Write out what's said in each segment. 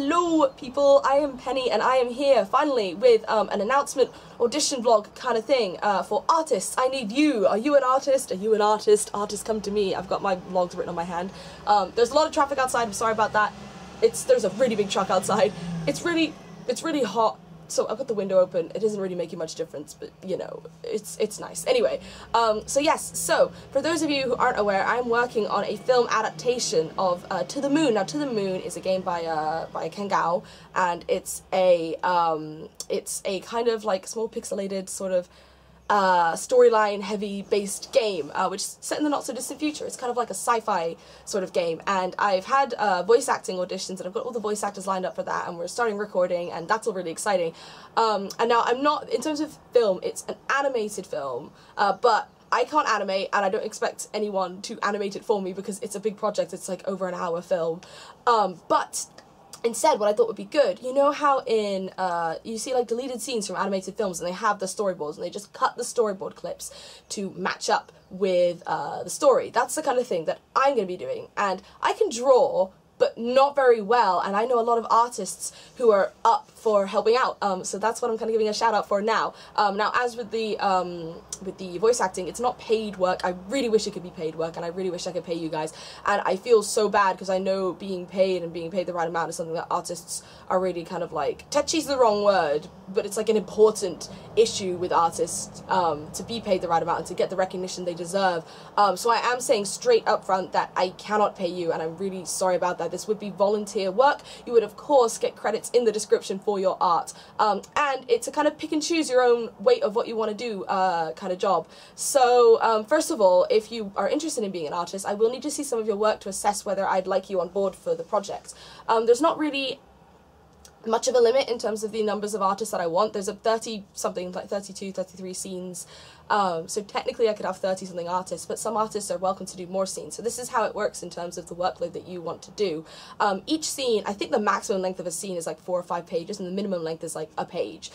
Hello people, I am Penny and I am here finally with an announcement audition vlog kind of thing for artists. I need you. Are you an artist? Are you an artist? Artists come to me. I've got my vlogs written on my hand. There's a lot of traffic outside, I'm sorry about that. There's a really big truck outside. It's really hot. So I've got the window open. It doesn't really make you much difference, but you know, it's nice. Anyway, so yes, so for those of you who aren't aware, I'm working on a film adaptation of To the Moon. Now, To the Moon is a game by Ken Gao, and it's a kind of like small pixelated sort of storyline heavy based game, which is set in the not so distant future. It's kind of like a sci-fi sort of game, and I've had voice acting auditions and I've got all the voice actors lined up for that, and we're starting recording, and that's all really exciting. And now I'm not, in terms of film, it's an animated film, but I can't animate, and I don't expect anyone to animate it for me because it's a big project. It's like over an hour film, but instead, what I thought would be good, you know how in, you see like deleted scenes from animated films and they have the storyboards and they just cut the storyboard clips to match up with the story. That's the kind of thing that I'm going to be doing. And I can draw, but not very well, and I know a lot of artists who are up for helping out, so that's what I'm kind of giving a shout out for now. Now, as with the voice acting, it's not paid work. I really wish it could be paid work, and I really wish I could pay you guys, and I feel so bad because I know being paid and being paid the right amount is something that artists are really kind of like, touchy's the wrong word, but it's like an important issue with artists to be paid the right amount and to get the recognition they deserve. So I am saying straight up front that I cannot pay you, and I'm really sorry about that. This would be volunteer work. You would of course get credits in the description for your art, and it's a kind of pick and choose your own weight of what you want to do kind of job. So first of all, if you are interested in being an artist, I will need to see some of your work to assess whether I'd like you on board for the project. There's not really much of a limit in terms of the numbers of artists that I want. There's a 30-something, like 32, 33 scenes. So technically I could have 30-something artists, but some artists are welcome to do more scenes. So this is how it works in terms of the workload that you want to do. Each scene, I think the maximum length of a scene is like 4 or 5 pages, and the minimum length is like a page.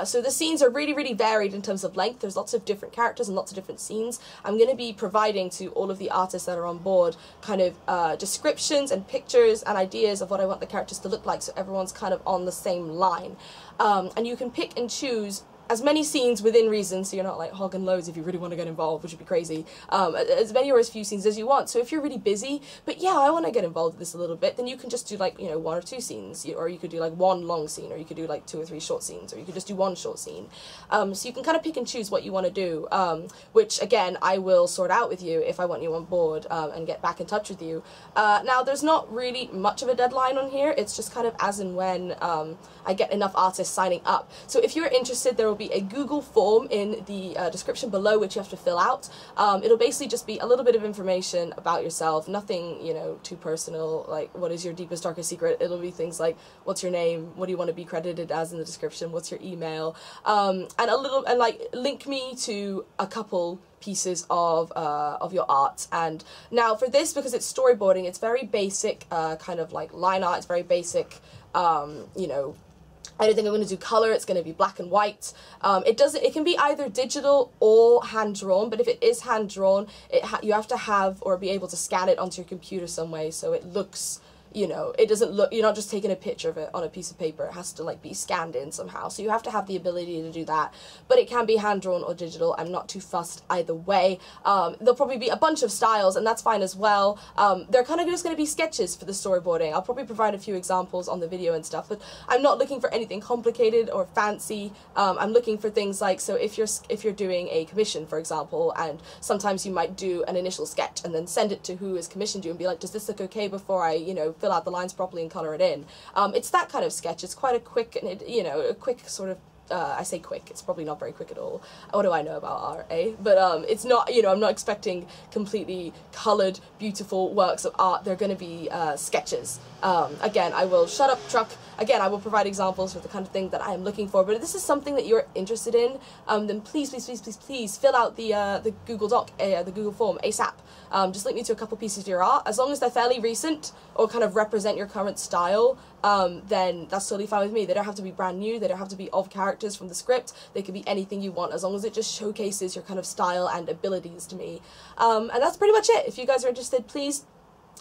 So the scenes are really, really varied in terms of length. There's lots of different characters and lots of different scenes. I'm going to be providing to all of the artists that are on board kind of descriptions and pictures and ideas of what I want the characters to look like, so everyone's kind of on the same line. And you can pick and choose as many scenes within reason, so you're not like hogging loads if you really want to get involved, which would be crazy, as many or as few scenes as you want. So if you're really busy, but yeah, I want to get involved with this a little bit, then you can just do like, you know, 1 or 2 scenes, or you could do like 1 long scene, or you could do like 2 or 3 short scenes, or you could just do 1 short scene. So you can kind of pick and choose what you want to do, which again, I will sort out with you if I want you on board, and get back in touch with you. Now, there's not really much of a deadline on here. It's just kind of as and when I get enough artists signing up. So if you're interested, there will be a Google form in the description below, which you have to fill out. It'll basically just be a little bit of information about yourself, nothing, you know, too personal, like what is your deepest, darkest secret. It'll be things like, what's your name, what do you want to be credited as in the description, what's your email, and like link me to a couple pieces of your art. And now for this, because it's storyboarding, it's very basic, kind of like line art. It's very basic, you know, I don't think I'm going to do color. It's going to be black and white. It can be either digital or hand-drawn, but if it is hand-drawn, you have to have or be able to scan it onto your computer some way so it looks, you know, it doesn't look, you're not just taking a picture of it on a piece of paper. It has to like be scanned in somehow. So you have to have the ability to do that, but it can be hand-drawn or digital. I'm not too fussed either way. There'll probably be a bunch of styles, and that's fine as well. They're kind of just going to be sketches for the storyboarding. I'll probably provide a few examples on the video and stuff, but I'm not looking for anything complicated or fancy. I'm looking for things like, so if you're doing a commission, for example, and sometimes you might do an initial sketch and then send it to who has commissioned you and be like, does this look okay before I, you know, fill out the lines properly and color it in. It's that kind of sketch. It's quite a quick, you know, a quick sort of, I say quick, it's probably not very quick at all. What do I know about art, eh? But it's not, you know, I'm not expecting completely colored, beautiful works of art. They're going to be sketches. Again, I will shut up truck. Again, I will provide examples for the kind of thing that I am looking for. But if this is something that you're interested in, then please, please, please, please, please fill out the Google Doc, the Google form ASAP. Just link me to a couple pieces of your art. As long as they're fairly recent or kind of represent your current style, then that's totally fine with me. They don't have to be brand new. They don't have to be of characters from the script. They could be anything you want, as long as it just showcases your kind of style and abilities to me. And that's pretty much it. If you guys are interested, please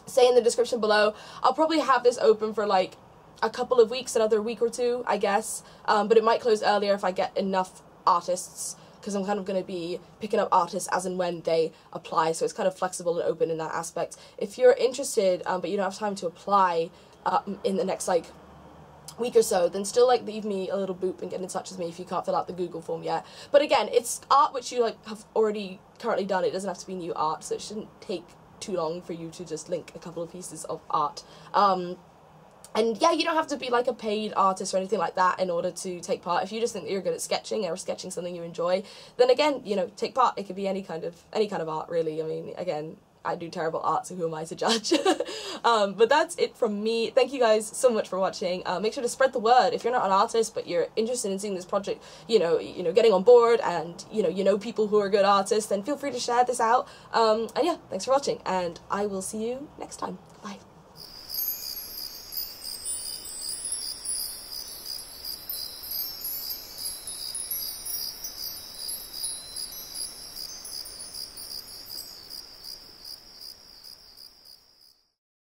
say in the description below. I'll probably have this open for like a couple of weeks, another week or two, I guess, but it might close earlier if I get enough artists, because I'm kind of going to be picking up artists as and when they apply, so it's kind of flexible and open in that aspect. If you're interested, but you don't have time to apply in the next, like, week or so, then still, like, leave me a little boop and get in touch with me if you can't fill out the Google form yet. But again, it's art which you, like, have already currently done. It doesn't have to be new art, so it shouldn't take too long for you to just link a couple of pieces of art. And yeah, you don't have to be like a paid artist or anything like that in order to take part. If you just think that you're good at sketching or sketching something you enjoy, then again, you know, take part. It could be any kind of art, really. I mean, again, I do terrible art, so who am I to judge? But that's it from me. Thank you guys so much for watching. Make sure to spread the word. If you're not an artist but you're interested in seeing this project, you know, getting on board, and you know people who are good artists, then feel free to share this out. And yeah, thanks for watching, and I will see you next time.